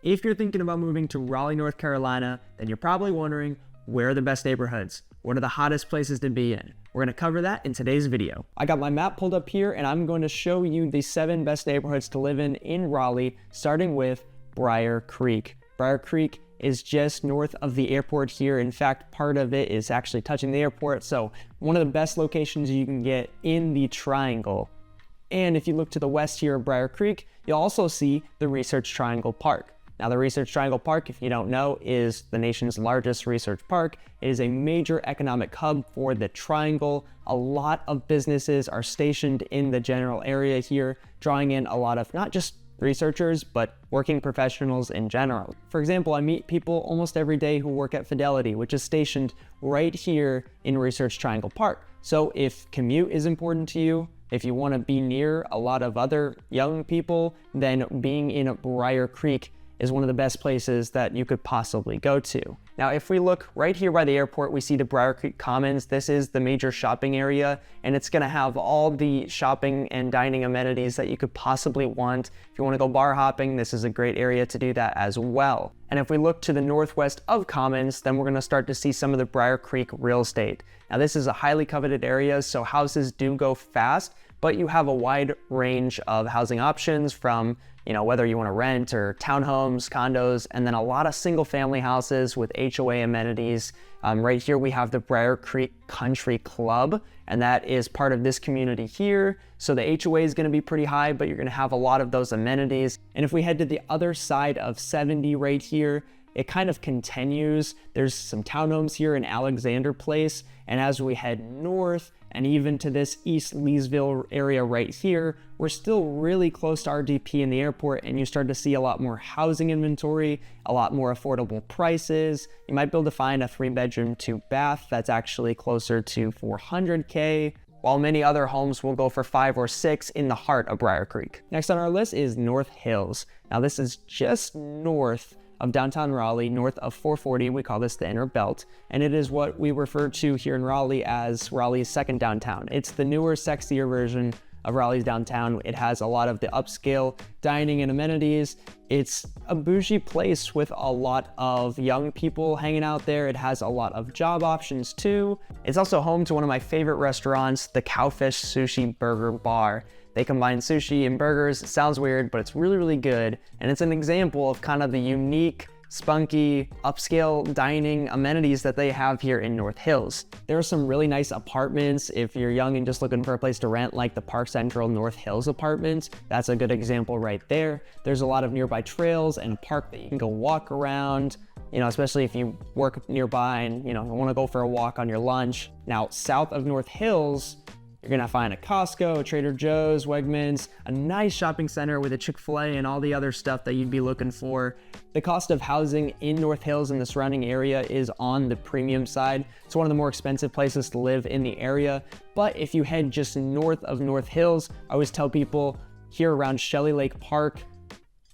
If you're thinking about moving to Raleigh, North Carolina, then you're probably wondering, where are the best neighborhoods? What are the hottest places to be in? We're gonna cover that in today's video. I got my map pulled up here and I'm going to show you the 7 best neighborhoods to live in Raleigh, starting with Brier Creek. Brier Creek is just north of the airport here. In fact, part of it is actually touching the airport, so one of the best locations you can get in the triangle. And if you look to the west here of Brier Creek, you'll also see the Research Triangle Park. Now, the Research Triangle Park, if you don't know, is the nation's largest research park. It is a major economic hub for the Triangle. A lot of businesses are stationed in the general area here, drawing in a lot of not just researchers, but working professionals in general. For example, I meet people almost every day who work at Fidelity, which is stationed right here in Research Triangle Park. So if commute is important to you, if you want to be near a lot of other young people, then being in Brier Creek is one of the best places that you could possibly go to. Now, if we look right here by the airport, we see the Brier Creek Commons. This is the major shopping area, and it's gonna have all the shopping and dining amenities that you could possibly want. If you wanna go bar hopping, this is a great area to do that as well. And if we look to the northwest of Commons, then we're gonna start to see some of the Brier Creek real estate. Now, this is a highly coveted area, so houses do go fast, but you have a wide range of housing options from whether you want to rent or townhomes, condos, and then a lot of single family houses with HOA amenities. Right here we have the Brier Creek Country Club, and that is part of this community here. So the HOA is going to be pretty high, but you're going to have a lot of those amenities. And if we head to the other side of 70 right here, it kind of continues. There's some townhomes here in Alexander Place, and as we head north and even to this East Leesville area right here, we're still really close to RDP in the airport, and you start to see a lot more housing inventory, a lot more affordable prices. You might be able to find a 3-bedroom, 2-bath that's actually closer to $400K, while many other homes will go for 5 or 6 in the heart of Brier Creek. Next on our list is North Hills. Now, this is just north of downtown Raleigh, north of 440. We call this the Inner Belt, and it is what we refer to here in Raleigh as Raleigh's second downtown. It's the newer, sexier version of Raleigh's downtown. It has a lot of the upscale dining and amenities. It's a bougie place with a lot of young people hanging out there. It has a lot of job options too. It's also home to one of my favorite restaurants, the Cowfish Sushi Burger Bar. They combine sushi and burgers. It sounds weird, but it's really, really good. And it's an example of kind of the unique, spunky, upscale dining amenities that they have here in North Hills. There are some really nice apartments if you're young and just looking for a place to rent, like the Park Central North Hills apartments. That's a good example right there. There's a lot of nearby trails and a park that you can go walk around, especially if you work nearby and, you want to go for a walk on your lunch. Now, south of North Hills, you're gonna find a Costco, a Trader Joe's, Wegmans, a nice shopping center with a Chick-fil-A and all the other stuff that you'd be looking for. The cost of housing in North Hills and the surrounding area is on the premium side. It's one of the more expensive places to live in the area. But if you head just north of North Hills, I always tell people here around Shelley Lake Park,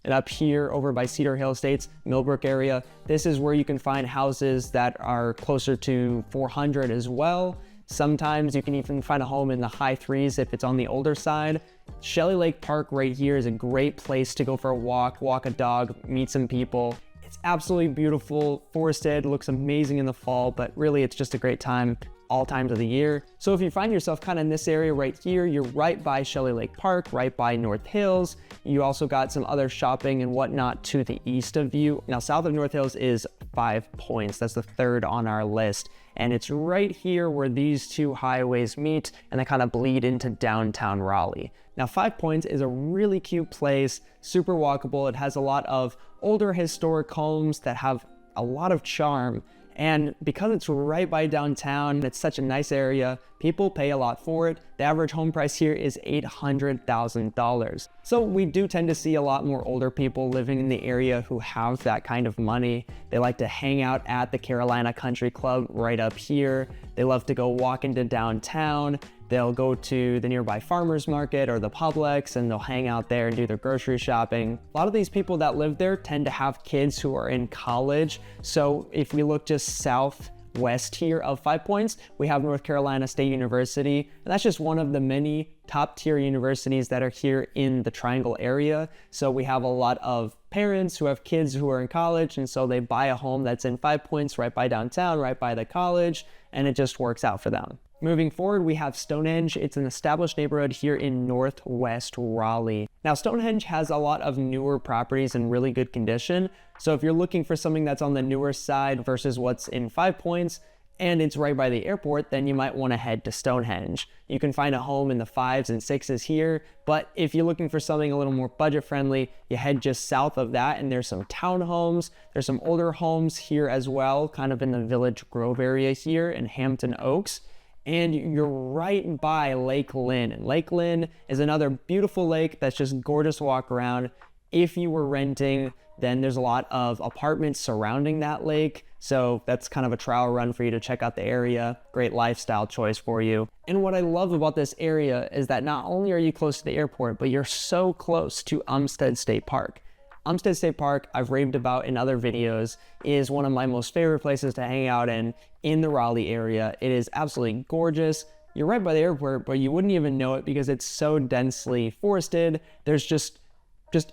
and up here over by Cedar Hill Estates, Millbrook area, this is where you can find houses that are closer to 400 as well. Sometimes you can even find a home in the high 3s if it's on the older side. Shelley Lake Park right here is a great place to go for a walk a dog, meet some people. It's absolutely beautiful, forested, looks amazing in the fall, but really it's just a great time all times of the year. So if you find yourself kind of in this area right here, you're right by Shelley Lake Park, right by North Hills. You also got some other shopping and whatnot to the east of you. Now, south of North Hills is 5 Points. That's the 3rd on our list. And it's right here where these two highways meet and they kind of bleed into downtown Raleigh. Now, 5 Points is a really cute place, super walkable. It has a lot of older historic homes that have a lot of charm. And because it's right by downtown, it's such a nice area, people pay a lot for it. The average home price here is $800,000. So we do tend to see a lot more older people living in the area who have that kind of money. They like to hang out at the Carolina Country Club right up here. They love to go walk into downtown. They'll go to the nearby farmer's market or the Publix and they'll hang out there and do their grocery shopping. A lot of these people that live there tend to have kids who are in college. So if we look just south west here of 5 Points, we have North Carolina State University, and that's just one of the many top tier universities that are here in the Triangle area. So we have a lot of parents who have kids who are in college, and so they buy a home that's in 5 Points, right by downtown, right by the college, and it just works out for them. Moving forward, we have Stonehenge. It's an established neighborhood here in Northwest Raleigh. Now, Stonehenge has a lot of newer properties in really good condition. So if you're looking for something that's on the newer side versus what's in 5 Points, and it's right by the airport, then you might want to head to Stonehenge. You can find a home in the 5s and 6s here, but if you're looking for something a little more budget friendly, you head just south of that, and there's some townhomes. There's some older homes here as well, kind of in the Village Grove area here in Hampton Oaks. And you're right by Lake Lynn. And Lake Lynn is another beautiful lake that's just gorgeous to walk around. If you were renting, then there's a lot of apartments surrounding that lake. So that's kind of a trial run for you to check out the area. Great lifestyle choice for you. And what I love about this area is that not only are you close to the airport, but you're so close to Umstead State Park. Umstead State Park, I've raved about in other videos, is one of my most favorite places to hang out in the Raleigh area. It is absolutely gorgeous. You're right by the airport, but you wouldn't even know it because it's so densely forested. There's just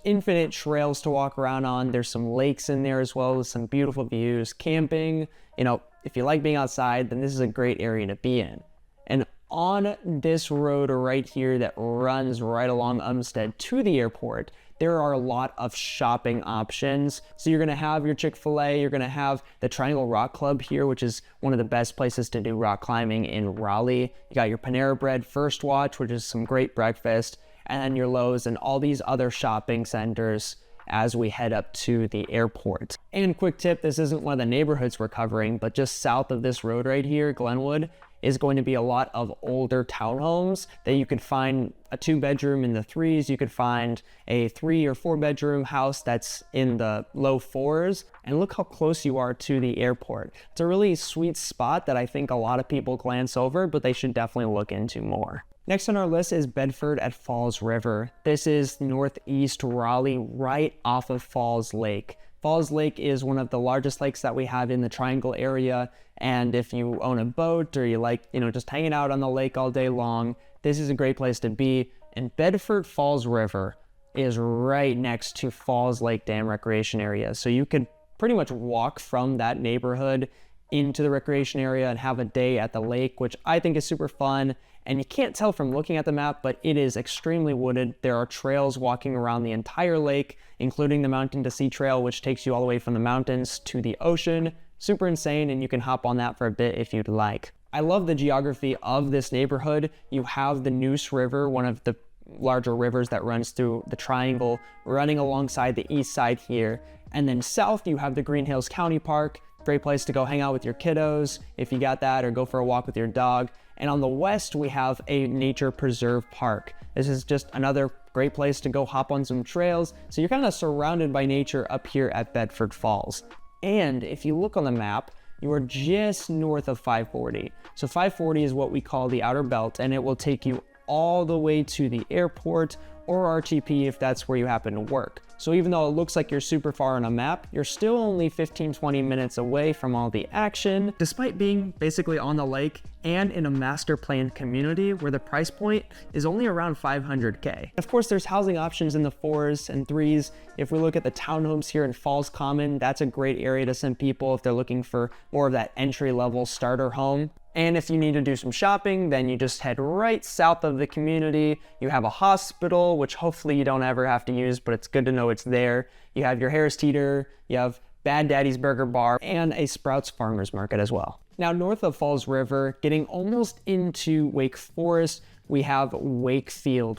infinite trails to walk around on. There's some lakes in there as well with some beautiful views. Camping, if you like being outside, then this is a great area to be in. And on this road right here that runs right along Umstead to the airport, there are a lot of shopping options. So you're gonna have your Chick-fil-A, you're gonna have the Triangle Rock Club here, which is one of the best places to do rock climbing in Raleigh. You got your Panera Bread First Watch, which is some great breakfast, and then your Lowe's and all these other shopping centers as we head up to the airport. And quick tip, this isn't one of the neighborhoods we're covering, but just south of this road right here, Glenwood, is going to be a lot of older townhomes that you could find a 2-bedroom in the 3s. You could find a 3 or 4-bedroom house that's in the low 4s. And look how close you are to the airport. It's a really sweet spot that I think a lot of people glance over, but they should definitely look into more. Next on our list is Bedford at Falls River. This is northeast Raleigh, right off of Falls Lake. Falls Lake is one of the largest lakes that we have in the Triangle area, and if you own a boat or you like, just hanging out on the lake all day long, this is a great place to be. And Bedford Falls River is right next to Falls Lake Dam Recreation Area, so you could pretty much walk from that neighborhood into the recreation area and have a day at the lake, which I think is super fun. And you can't tell from looking at the map, but it is extremely wooded. There are trails walking around the entire lake, including the Mountain to Sea Trail, which takes you all the way from the mountains to the ocean. Super insane, and you can hop on that for a bit if you'd like. I love the geography of this neighborhood. You have the Neuse River, one of the larger rivers that runs through the Triangle, running alongside the east side here. And then south, you have the Green Hills County Park. Great place to go hang out with your kiddos if you got that, or go for a walk with your dog. And on the west, we have a nature preserve park. This is just another great place to go hop on some trails. So you're kind of surrounded by nature up here at Bedford Falls. And if you look on the map, you are just north of 540. So 540 is what we call the outer belt, and it will take you all the way to the airport or RTP if that's where you happen to work. So even though it looks like you're super far on a map, you're still only 15-20 minutes away from all the action, despite being basically on the lake and in a master planned community where the price point is only around $500K. Of course, there's housing options in the 4s and 3s. If we look at the townhomes here in Falls Common, that's a great area to send people if they're looking for more of that entry-level starter home. And if you need to do some shopping, then you just head right south of the community. You have a hospital, which hopefully you don't ever have to use, but it's good to know it's there. You have your Harris Teeter, you have Bad Daddy's Burger Bar, and a Sprouts Farmers Market as well. Now, north of Falls River, getting almost into Wake Forest, we have Wakefield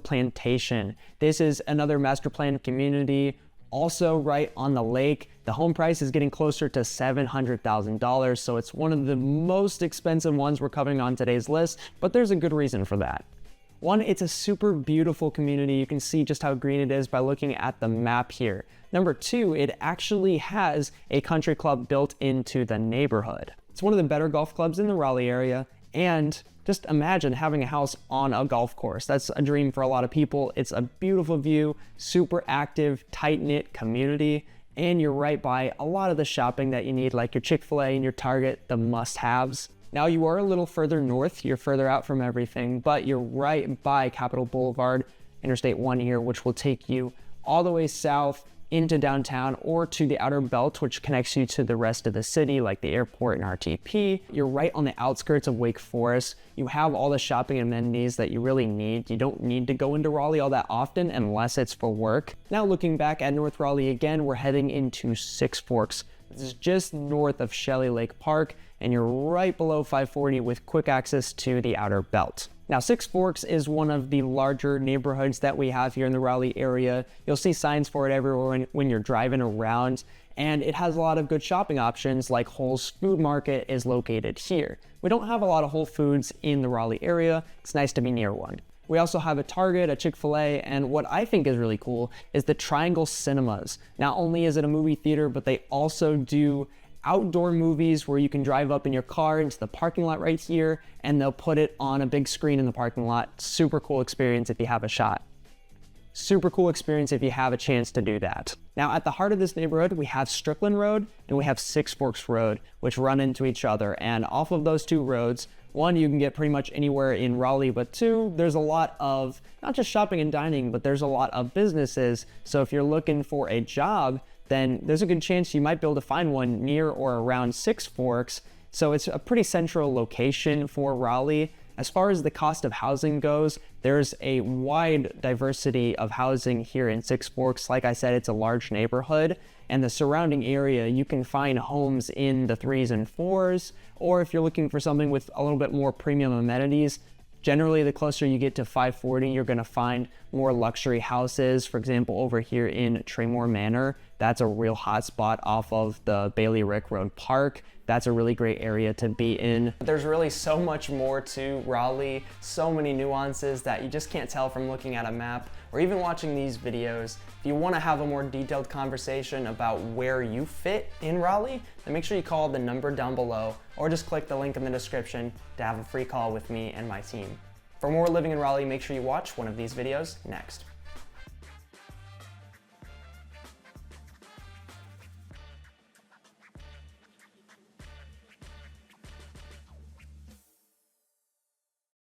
Plantation. This is another master planned community, also right on the lake. The home price is getting closer to $700,000, so it's one of the most expensive ones we're covering on today's list, but there's a good reason for that. One, it's a super beautiful community. You can see just how green it is by looking at the map here. Number two, it actually has a country club built into the neighborhood. It's one of the better golf clubs in the Raleigh area, and just imagine having a house on a golf course. That's a dream for a lot of people. It's a beautiful view, super active, tight-knit community, and you're right by a lot of the shopping that you need, like your Chick-fil-A and your Target, the must-haves. Now you are a little further north, you're further out from everything, but you're right by Capitol Boulevard, Interstate 1 here, which will take you all the way south into downtown or to the outer belt, which connects you to the rest of the city, like the airport and RTP. You're right on the outskirts of Wake Forest. You have all the shopping amenities that you really need. You don't need to go into Raleigh all that often unless it's for work. Now looking back at North Raleigh again, we're heading into Six Forks. This is just north of Shelley Lake Park, and you're right below 540 with quick access to the outer belt. Now, Six Forks is one of the larger neighborhoods that we have here in the Raleigh area. You'll see signs for it everywhere when you're driving around, and it has a lot of good shopping options, like Whole's Food Market is located here. We don't have a lot of Whole Foods in the Raleigh area. It's nice to be near one. We also have a Target, a Chick-fil-A, and what I think is really cool is the Triangle Cinemas. Not only is it a movie theater, but they also do outdoor movies where you can drive up in your car into the parking lot right here, and they'll put it on a big screen in the parking lot. Super cool experience if you have a shot. Super cool experience if you have a chance to do that. Now, at the heart of this neighborhood, we have Strickland Road and we have Six Forks Road, which run into each other. And off of those two roads, one, you can get pretty much anywhere in Raleigh, but two, there's a lot of, not just shopping and dining, but there's a lot of businesses. So if you're looking for a job, then there's a good chance you might be able to find one near or around Six Forks. So it's a pretty central location for Raleigh. As far as the cost of housing goes, there's a wide diversity of housing here in Six Forks. Like I said, it's a large neighborhood, and the surrounding area, you can find homes in the 3s and 4s, or if you're looking for something with a little bit more premium amenities, generally the closer you get to 540, you're gonna find more luxury houses. For example, over here in Tremore Manor, that's a real hot spot off of the Bailey Rick Road Park. That's a really great area to be in. There's really so much more to Raleigh, so many nuances that you just can't tell from looking at a map or even watching these videos. If you want to have a more detailed conversation about where you fit in Raleigh, then make sure you call the number down below or just click the link in the description to have a free call with me and my team. For more living in Raleigh, make sure you watch one of these videos next.